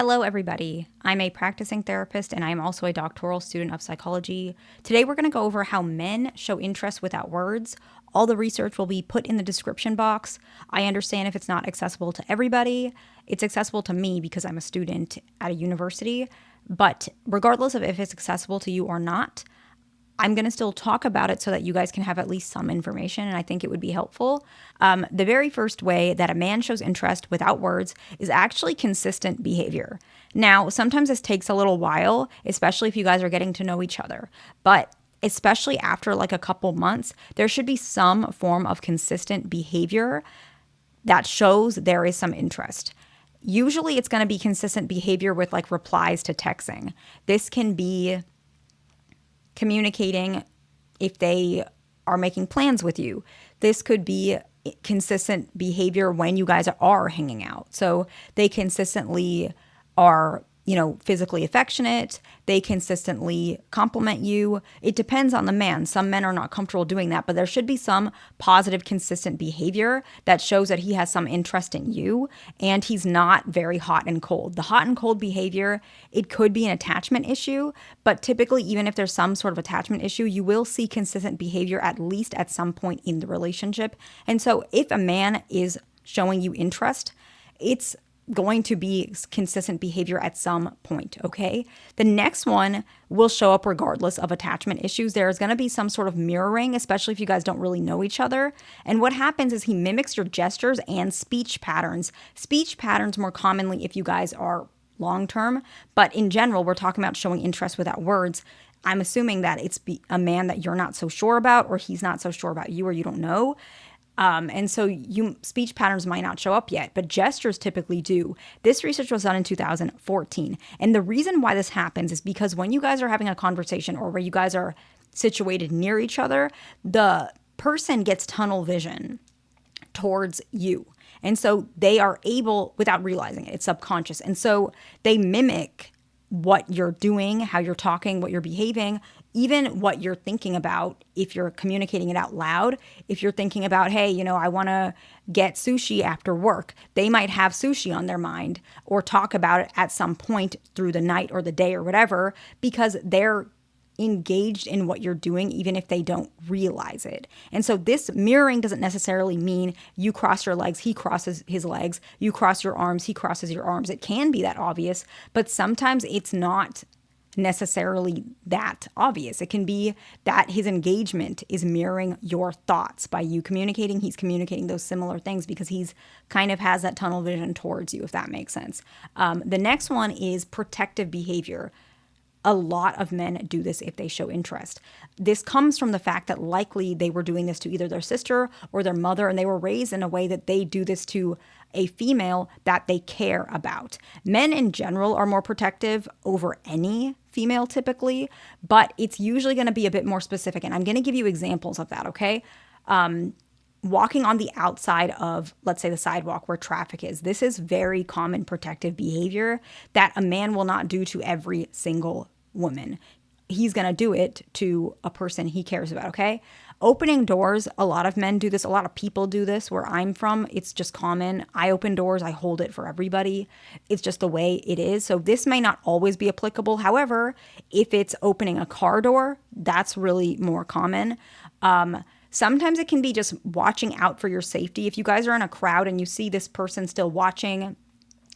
Hello, everybody. I'm a practicing therapist and I'm also a doctoral student of psychology. Today, we're going to go over how men show interest without words. All the research will be put in the description box. I understand if it's not accessible to everybody. It's accessible to me because I'm a student at a university. But regardless of if it's accessible to you or not, I'm going to still talk about it so that you guys can have at least some information, and I think it would be helpful. The very first way that a man shows interest without words is actually consistent behavior. Now, sometimes this takes a little while, especially if you guys are getting to know each other, but especially after like a couple months, there should be some form of consistent behavior that shows there is some interest. Usually it's going to be consistent behavior with like replies to texting. This can be communicating if they are making plans with you. This could be consistent behavior when you guys are hanging out. So they consistently are, physically affectionate. They consistently compliment you. It depends on the man. Some men are not comfortable doing that, but there should be some positive, consistent behavior that shows that he has some interest in you and he's not very hot and cold. The hot and cold behavior, it could be an attachment issue, but typically, even if there's some sort of attachment issue, you will see consistent behavior at least at some point in the relationship. And so if a man is showing you interest, it's going to be consistent behavior at some point, okay? The next one will show up regardless of attachment issues. There's going to be some sort of mirroring, especially if you guys don't really know each other. And what happens is he mimics your gestures and speech patterns. Speech patterns more commonly if you guys are long-term, but in general, we're talking about showing interest without words. I'm assuming that it's a man that you're not so sure about, or he's not so sure about you, or you don't know. And so speech patterns might not show up yet, but gestures typically do. This research was done in 2014. And the reason why this happens is because when you guys are having a conversation or where you guys are situated near each other, the person gets tunnel vision towards you. And so they are able, without realizing it, it's subconscious. And so they mimic what you're doing, how you're talking, what you're behaving, even what you're thinking about if you're communicating it out loud. If you're thinking about, hey, I want to get sushi after work, they might have sushi on their mind or talk about it at some point through the night or the day or whatever, because they're engaged in what you're doing, even if they don't realize it. And so this mirroring doesn't necessarily mean you cross your legs, he crosses his legs, you cross your arms, he crosses your arms. It can be that obvious, but sometimes it's not necessarily that obvious. It can be that his engagement is mirroring your thoughts. By you communicating, he's communicating those similar things because he's kind of has that tunnel vision towards you, if that makes sense. The next one is protective behavior. A lot of men do this if they show interest. This comes from the fact that likely they were doing this to either their sister or their mother, and they were raised in a way that they do this to a female that they care about. Men in general are more protective over any female typically, but it's usually going to be a bit more specific. And I'm going to give you examples of that, okay? Walking on the outside of, let's say, the sidewalk where traffic is. This is very common protective behavior that a man will not do to every single woman. He's going to do it to a person he cares about, okay? Opening doors, a lot of men do this. A lot of people do this. Where I'm from, it's just common. I open doors. I hold it for everybody. It's just the way it is. So this may not always be applicable. However, if it's opening a car door, that's really more common. Sometimes it can be just watching out for your safety. If you guys are in a crowd and you see this person still watching,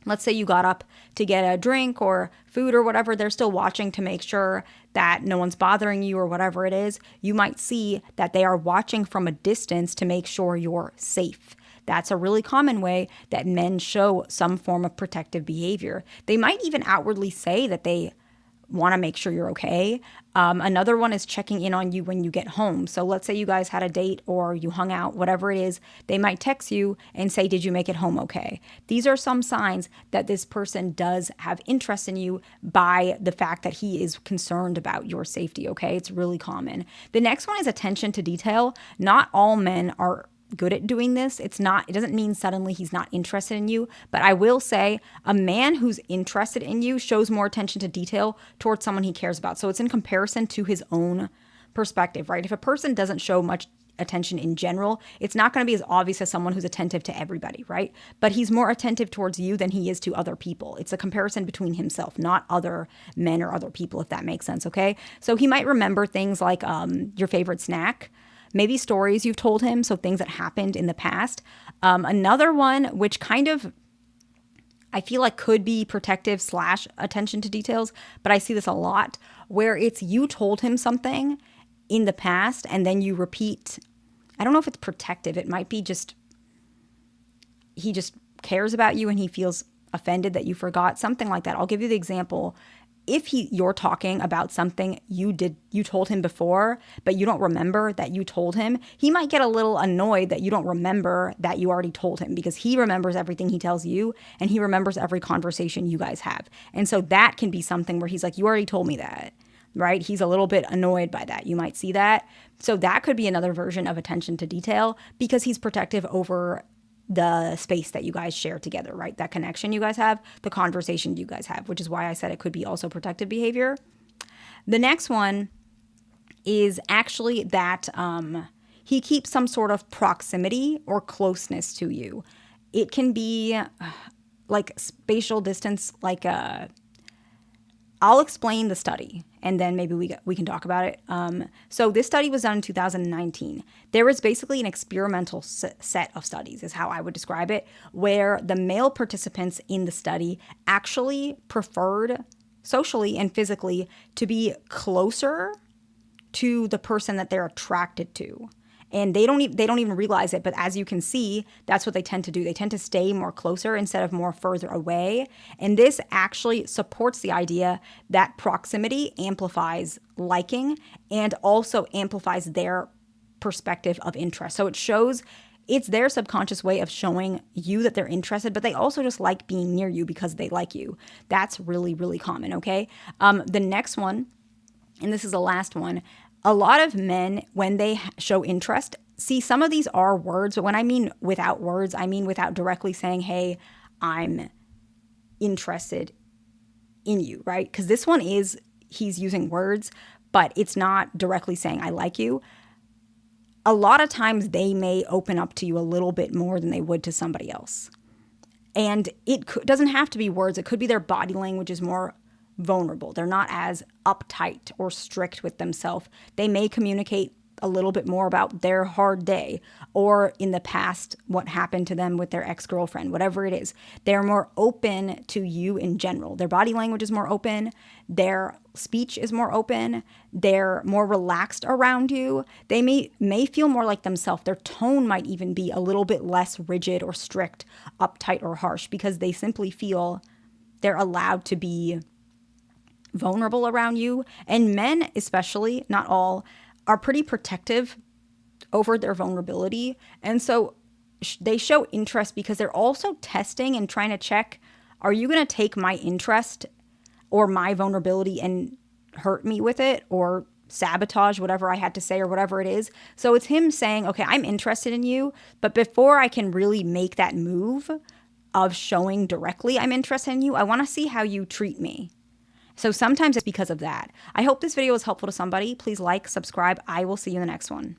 let's say you got up to get a drink or food or whatever, they're still watching to make sure that no one's bothering you or whatever it is. You might see that they are watching from a distance to make sure you're safe. That's a really common way that men show some form of protective behavior. They might even outwardly say that they want to make sure you're okay. Another one is checking in on you when you get home. So let's say you guys had a date or you hung out, whatever it is, they might text you and say, did you make it home okay? These are some signs that this person does have interest in you by the fact that he is concerned about your safety, okay? It's really common. The next one is attention to detail. Not all men are good at doing this. It doesn't mean suddenly he's not interested in you, but I will say a man who's interested in you shows more attention to detail towards someone he cares about. So it's in comparison to his own perspective, right? If a person doesn't show much attention in general, it's not going to be as obvious as someone who's attentive to everybody, right? But he's more attentive towards you than he is to other people. It's a comparison between himself, not other men or other people, if that makes sense, okay? So he might remember things like your favorite snack, maybe stories you've told him, so things that happened in the past. Another one, which kind of I feel like could be protective / attention to details, but I see this a lot where it's you told him something in the past and then you repeat. I don't know if it's protective. It might be just he just cares about you and he feels offended that you forgot, something like that. I'll give you the example. If you're talking about something you told him before, but you don't remember that you told him, he might get a little annoyed that you don't remember that you already told him, because he remembers everything he tells you and he remembers every conversation you guys have. And so that can be something where he's like, you already told me that, right? He's a little bit annoyed by that. You might see that. So that could be another version of attention to detail, because he's protective over the space that you guys share together, right? That connection you guys have, the conversation you guys have, which is why I said it could be also protective behavior. The next one is actually that he keeps some sort of proximity or closeness to you. It can be like spatial distance, like I'll explain the study and then maybe we can talk about it. So this study was done in 2019. There was basically an experimental set of studies, is how I would describe it, where the male participants in the study actually preferred socially and physically to be closer to the person that they're attracted to. And they don't even realize it, but as you can see, that's what they tend to do. They tend to stay more closer instead of more further away. And this actually supports the idea that proximity amplifies liking and also amplifies their perspective of interest. So it shows it's their subconscious way of showing you that they're interested, but they also just like being near you because they like you. That's really, really common, okay? The next one, and this is the last one, a lot of men, when they show interest, see, some of these are words, but when I mean without words, I mean without directly saying, hey, I'm interested in you, right? Because this one is, he's using words, but it's not directly saying I like you. A lot of times they may open up to you a little bit more than they would to somebody else. And it doesn't have to be words. It could be their body language is more vulnerable. They're not as uptight or strict with themselves. They may communicate a little bit more about their hard day or in the past what happened to them with their ex-girlfriend, whatever it is. They're more open to you in general. Their body language is more open. Their speech is more open. They're more relaxed around you. They may feel more like themselves. Their tone might even be a little bit less rigid or strict, uptight or harsh, because they simply feel they're allowed to be vulnerable around you. And men, especially, not all, are pretty protective over their vulnerability. And so they show interest because they're also testing and trying to check, are you going to take my interest or my vulnerability and hurt me with it or sabotage whatever I had to say or whatever it is? So it's him saying, okay, I'm interested in you, but before I can really make that move of showing directly I'm interested in you, I want to see how you treat me. So sometimes it's because of that. I hope this video was helpful to somebody. Please like, subscribe. I will see you in the next one.